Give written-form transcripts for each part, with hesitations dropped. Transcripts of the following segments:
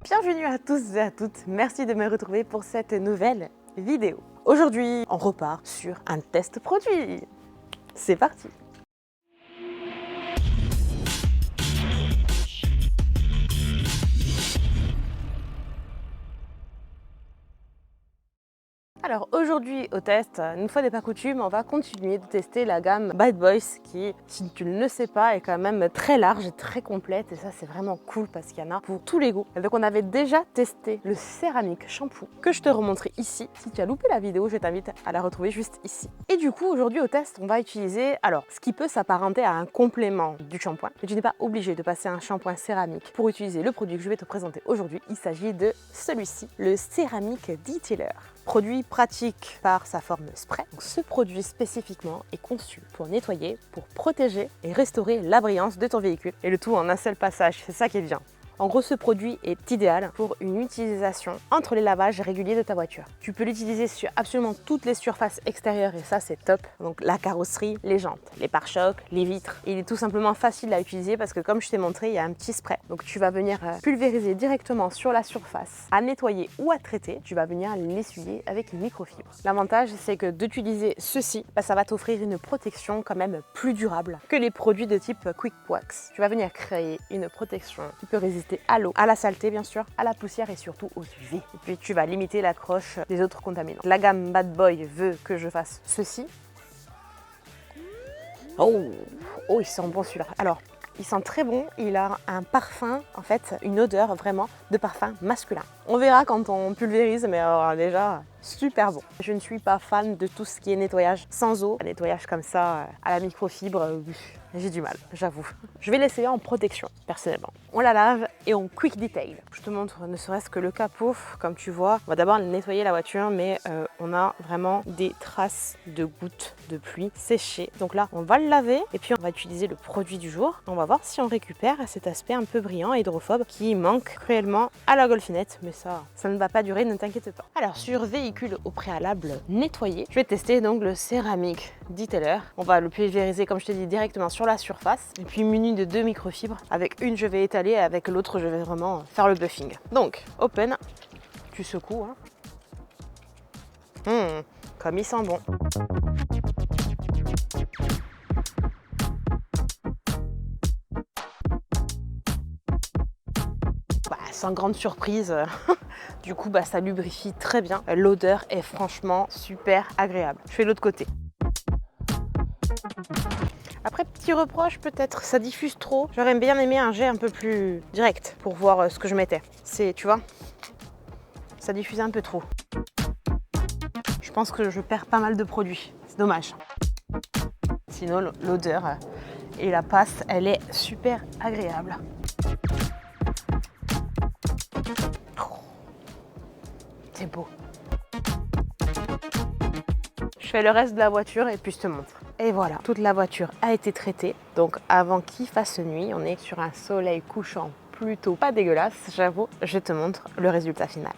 Bienvenue à tous et à toutes, merci de me retrouver pour cette nouvelle vidéo. Aujourd'hui, on repart sur un test produit. C'est parti! Alors aujourd'hui au test, une fois n'est pas coutume, on va continuer de tester la gamme Bad Boys qui, si tu ne le sais pas, est quand même très large et très complète et ça c'est vraiment cool parce qu'il y en a pour tous les goûts. Et donc on avait déjà testé le céramique shampoo que je te remontrerai ici. Si tu as loupé la vidéo, je t'invite à la retrouver juste ici. Et du coup aujourd'hui au test, on va utiliser ce qui peut s'apparenter à un complément du shampoing. Mais tu n'es pas obligé de passer un shampoing céramique pour utiliser le produit que je vais te présenter aujourd'hui. Il s'agit de celui-ci, le Ceramic Detailer. Produit pratique par sa forme spray. Donc, ce produit spécifiquement est conçu pour nettoyer, pour protéger et restaurer la brillance de ton véhicule. Et le tout en un seul passage, c'est ça qui est bien. En gros, ce produit est idéal pour une utilisation entre les lavages réguliers de ta voiture. Tu peux l'utiliser sur absolument toutes les surfaces extérieures et ça, c'est top. Donc la carrosserie, les jantes, les pare-chocs, les vitres. Il est tout simplement facile à utiliser parce que comme je t'ai montré, il y a un petit spray. Donc tu vas venir pulvériser directement sur la surface, à nettoyer ou à traiter. Tu vas venir l'essuyer avec une microfibre. L'avantage, c'est que d'utiliser ceci, ça va t'offrir une protection quand même plus durable que les produits de type Quick Wax. Tu vas venir créer une protection qui peut résister à l'eau, à la saleté bien sûr, à la poussière et surtout aux UV. Et puis tu vas limiter l'accroche des autres contaminants. La gamme Bad Boy veut que je fasse ceci. Oh, il sent bon celui-là. Alors, il sent très bon, il a un parfum, en fait, une odeur vraiment de parfum masculin. On verra quand on pulvérise, mais alors déjà, super bon. Je ne suis pas fan de tout ce qui est nettoyage sans eau. Un nettoyage comme ça, à la microfibre, j'ai du mal, j'avoue. Je vais l'essayer en protection, personnellement. On la lave et on quick detail. Je te montre ne serait-ce que le capot, comme tu vois. On va d'abord nettoyer la voiture, mais on a vraiment des traces de gouttes de pluie séchées. Donc là, on va le laver et puis on va utiliser le produit du jour. On va voir si on récupère cet aspect un peu brillant et hydrophobe qui manque cruellement à la Golfinette, mais ça ne va pas durer, ne t'inquiète pas. Alors sur véhicule au préalable nettoyé, je vais tester donc le Ceramic Detailer. On va le pulvériser comme je t'ai dit directement sur la surface et puis muni de 2 microfibres. Avec une je vais étaler, avec l'autre je vais vraiment faire le buffing. Donc open, tu secoues. Comme il sent bon. Sans grande surprise, du coup ça lubrifie très bien. L'odeur est franchement super agréable. Je fais l'autre côté. Après, petit reproche peut-être, ça diffuse trop. J'aurais bien aimé un jet un peu plus direct pour voir ce que je mettais. Tu vois, ça diffuse un peu trop. Je pense que je perds pas mal de produits. C'est dommage. Sinon, l'odeur et la passe, elle est super agréable. C'est beau. Je fais le reste de la voiture et puis je te montre. Et voilà, toute la voiture a été traitée. Donc avant qu'il fasse nuit, on est sur un soleil couchant plutôt pas dégueulasse, j'avoue. Je te montre le résultat final.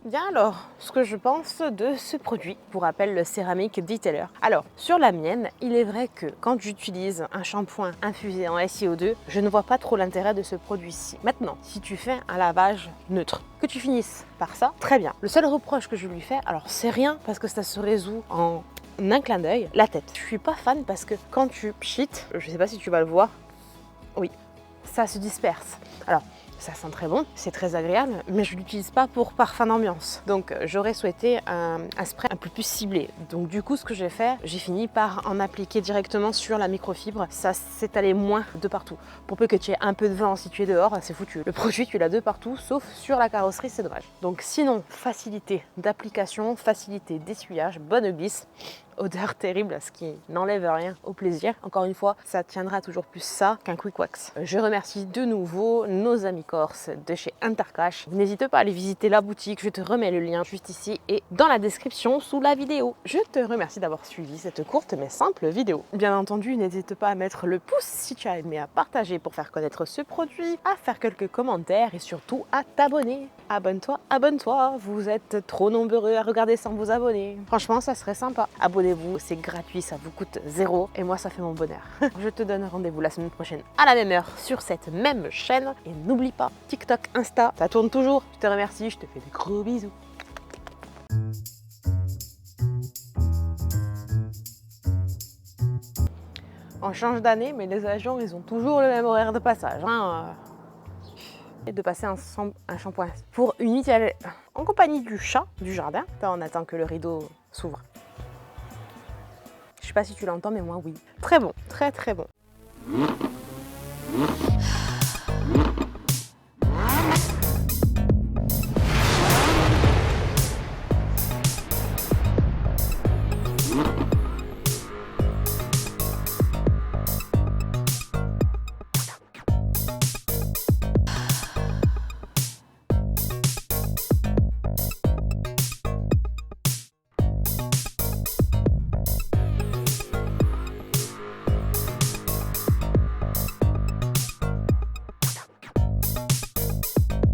Bien alors, ce que je pense de ce produit, pour rappel le Ceramic Detailer. Alors, sur la mienne, il est vrai que quand j'utilise un shampoing infusé en SiO2, je ne vois pas trop l'intérêt de ce produit-ci. Maintenant, si tu fais un lavage neutre, que tu finisses par ça, très bien. Le seul reproche que je lui fais, alors c'est rien parce que ça se résout en un clin d'œil, la tête. Je suis pas fan parce que quand tu pchites, je sais pas si tu vas le voir, oui, ça se disperse. Alors, ça sent très bon, c'est très agréable, mais je l'utilise pas pour parfum d'ambiance. Donc j'aurais souhaité un spray un peu plus ciblé. Donc du coup, ce que j'ai fait, j'ai fini par en appliquer directement sur la microfibre. Ça s'étalait moins de partout. Pour peu que tu aies un peu de vent si tu es dehors, c'est foutu. Le produit, tu l'as de partout, sauf sur la carrosserie, c'est dommage. Donc sinon, facilité d'application, facilité d'essuyage, bonne glisse. Odeur terrible, ce qui n'enlève rien au plaisir. Encore une fois, ça tiendra toujours plus ça qu'un Quick Wax. Je remercie de nouveau nos amis corses de chez Intercash. N'hésite pas à aller visiter la boutique, je te remets le lien juste ici et dans la description sous la vidéo. Je te remercie d'avoir suivi cette courte mais simple vidéo. Bien entendu, n'hésite pas à mettre le pouce si tu as aimé, à partager pour faire connaître ce produit, à faire quelques commentaires et surtout à t'abonner. Abonne-toi, abonne-toi, vous êtes trop nombreux à regarder sans vous abonner. Franchement, ça serait sympa. Abonnez-vous, c'est gratuit, ça vous coûte 0 et moi ça fait mon bonheur. Je te donne rendez-vous la semaine prochaine à la même heure sur cette même chaîne et n'oublie pas, TikTok, Insta, ça tourne toujours. Je te remercie, je te fais des gros bisous. On change d'année, mais les avions, ils ont toujours le même horaire de passage. Et de passer un shampoing pour une nuit en compagnie du chat du jardin. On attend que le rideau s'ouvre. Je sais pas si tu l'entends, mais moi oui. Très bon, très très bon.